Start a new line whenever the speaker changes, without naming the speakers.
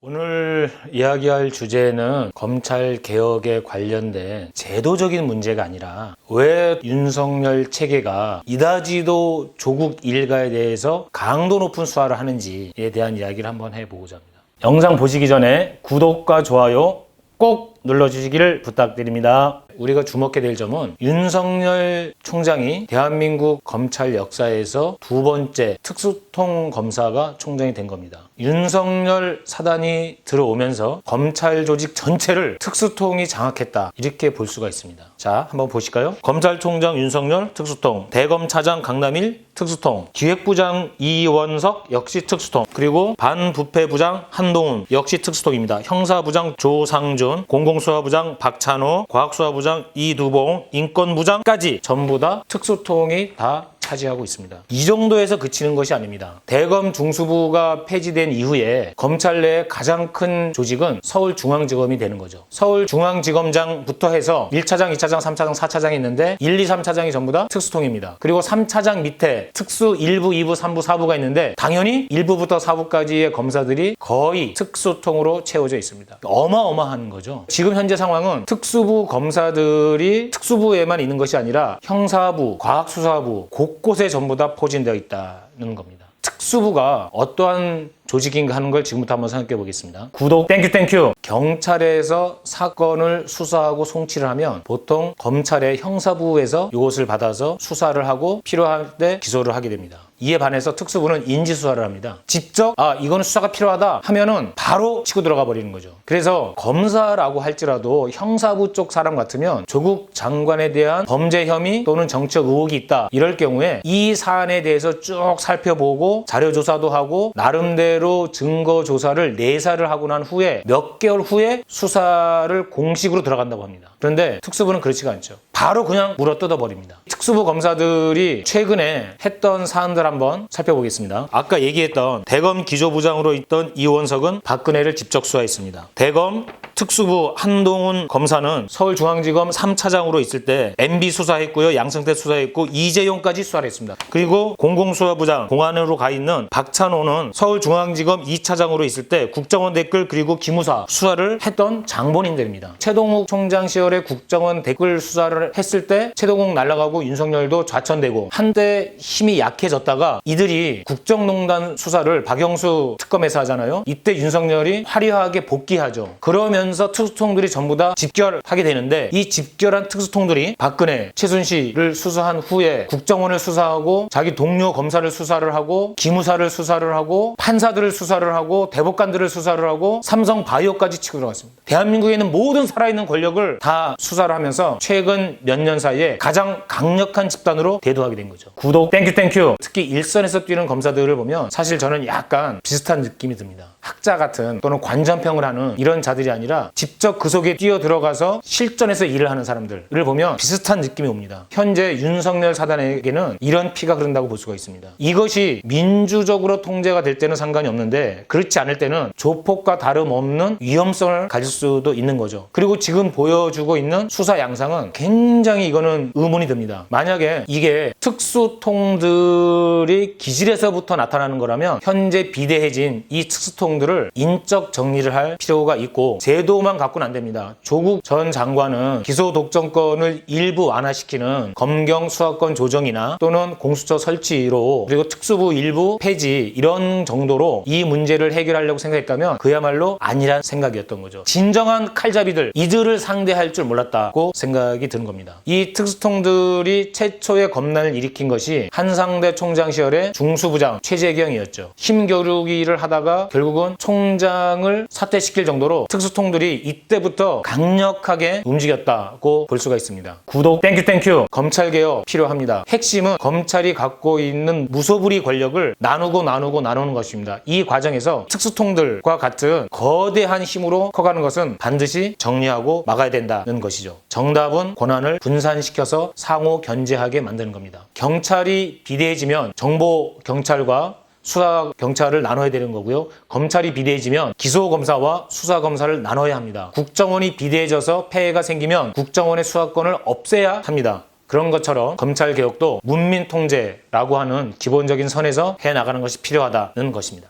오늘 이야기할 주제는 검찰 개혁에 관련된 제도적인 문제가 아니라 왜 윤석열 체계가 이다지도 조국 일가에 대해서 강도 높은 수사를 하는지에 대한 이야기를 한번 해보고자 합니다. 영상 보시기 전에 구독과 좋아요 꼭 눌러주시기를 부탁드립니다. 우리가 주목해야 될 점은 윤석열 총장이 대한민국 검찰 역사에서 두 번째 특수통 검사가 총장이 된 겁니다. 윤석열 사단이 들어오면서 검찰 조직 전체를 특수통이 장악했다, 이렇게 볼 수가 있습니다. 자, 한번 보실까요? 검찰총장 윤석열 특수통, 대검차장 강남일 특수통, 기획부장 이원석 역시 특수통, 그리고 반부패부장 한동훈 역시 특수통입니다. 형사부장 조상준, 공공수사부장 박찬호, 과학수사부장 이두봉, 인권부장까지 전부 다 특수통이 다 차지하고 있습니다. 이 정도에서 그치는 것이 아닙니다. 대검 중수부가 폐지된 이후에 검찰 내 가장 큰 조직은 서울중앙지검이 되는 거죠. 서울중앙지검장부터 해서 1차장, 2차장, 3차장, 4차장이 있는데 1, 2, 3차장이 전부 다 특수통입니다. 그리고 3차장 밑에 특수 1부, 2부, 3부, 4부가 있는데 당연히 1부부터 4부까지의 검사들이 거의 특수통으로 채워져 있습니다. 어마어마한 거죠. 지금 현재 상황은 특수부 검사들이 특수부에만 있는 것이 아니라 형사부, 과학수사부, 곳곳에 전부 다 포진되어 있다는 겁니다. 특수부가 어떠한 조직인가 하는 걸 지금부터 한번 생각해 보겠습니다. 구독 땡큐. 경찰에서 사건을 수사하고 송치를 하면 보통 검찰의 형사부에서 이것을 받아서 수사를 하고 필요할 때 기소를 하게 됩니다. 이에 반해서 특수부는 인지수사를 합니다. 직접 이거는 수사가 필요하다 하면은 바로 치고 들어가 버리는 거죠. 그래서 검사라고 할지라도 형사부 쪽 사람 같으면 조국 장관에 대한 범죄 혐의 또는 정치적 의혹이 있다, 이럴 경우에 이 사안에 대해서 쭉 살펴보고 자료조사도 하고 나름대로 증거조사를 내사를 하고 난 후에 몇 개월 후에 수사를 공식으로 들어간다고 합니다. 그런데 특수부는 그렇지가 않죠. 바로 그냥 물어뜯어 버립니다. 특수부 검사들이 최근에 했던 사안들 한번 살펴보겠습니다. 아까 얘기했던 대검 기조부장으로 있던 이원석은 박근혜를 직접 수사했습니다. 대검 특수부 한동훈 검사는 서울중앙지검 3차장으로 있을 때 MB 수사했고요, 양승태 수사했고 이재용까지 수사를 했습니다. 그리고 공공수사부장 공안으로 가 있는 박찬호는 서울중앙지검 2차장으로 있을 때 국정원 댓글 그리고 기무사 수사를 했던 장본인들입니다. 최동욱 총장 시절에 국정원 댓글 수사를 했을 때 최동욱 날아가고 윤석열도 좌천되고 한때 힘이 약해졌다가 이들이 국정농단 수사를 박영수 특검에서 하잖아요. 이때 윤석열이 화려하게 복귀하죠. 그러면서 특수통들이 전부 다 집결하게 되는데 이 집결한 특수통들이 박근혜, 최순실을 수사한 후에 국정원을 수사하고 자기 동료 검사를 수사를 하고 기무사를 수사를 하고 판사들을 수사를 하고 대법관들을 수사를 하고 삼성바이오까지 치고 들어갔습니다. 대한민국에 있는 모든 살아있는 권력을 다 수사를 하면서 최근 몇 년 사이에 가장 강력한 집단으로 대두하게 된 거죠. 구독 땡큐. 특히 일선에서 뛰는 검사들을 보면 사실 저는 약간 비슷한 느낌이 듭니다. 학자 같은 또는 관전평을 하는 이런 자들이 아니라 직접 그 속에 뛰어 들어가서 실전에서 일을 하는 사람들을 보면 비슷한 느낌이 옵니다. 현재 윤석열 사단에게는 이런 피가 흐른다고 볼 수가 있습니다. 이것이 민주적으로 통제가 될 때는 상관이 없는데 그렇지 않을 때는 조폭과 다름없는 위험성을 가질 수도 있는 거죠. 그리고 지금 보여주고 있는 수사 양상은 굉장히 이거는 의문이 듭니다. 만약에 이게 특수통들이 기질에서부터 나타나는 거라면 현재 비대해진 이 특수통들을 인적 정리를 할 필요가 있고 제도만 갖고는 안 됩니다. 조국 전 장관은 기소 독점권을 일부 완화시키는 검경 수사권 조정이나 또는 공수처 설치로 그리고 특수부 일부 폐지 이런 정도로 이 문제를 해결하려고 생각했다면 그야말로 아니란 생각이었던 거죠. 진정한 칼잡이들, 이들을 상대할 줄 몰랐다고 생각이 드는 겁니다. 이 특수통들이 최초의 검난을 일으킨 것이 한상대 총장 시절의 중수부장 최재경이었죠. 힘겨루기를 하다가 결국은 총장을 사퇴시킬 정도로 특수통들이 이때부터 강력하게 움직였다고 볼 수가 있습니다. 구독 땡큐. 검찰개혁 필요합니다. 핵심은 검찰이 갖고 있는 무소불위 권력을 나누는 것입니다. 이 과정에서 특수통들과 같은 거대한 힘으로 커가는 것은 반드시 정리하고 막아야 된다는 것이죠. 정답은 권한을 분산시켜서 상호 견제하게 만드는 겁니다. 경찰이 비대해지면 정보 경찰과 수사 경찰을 나눠야 되는 거고요. 검찰이 비대해지면 기소 검사와 수사 검사를 나눠야 합니다. 국정원이 비대해져서 폐해가 생기면 국정원의 수사권을 없애야 합니다. 그런 것처럼 검찰 개혁도 문민 통제라고 하는 기본적인 선에서 해 나가는 것이 필요하다는 것입니다.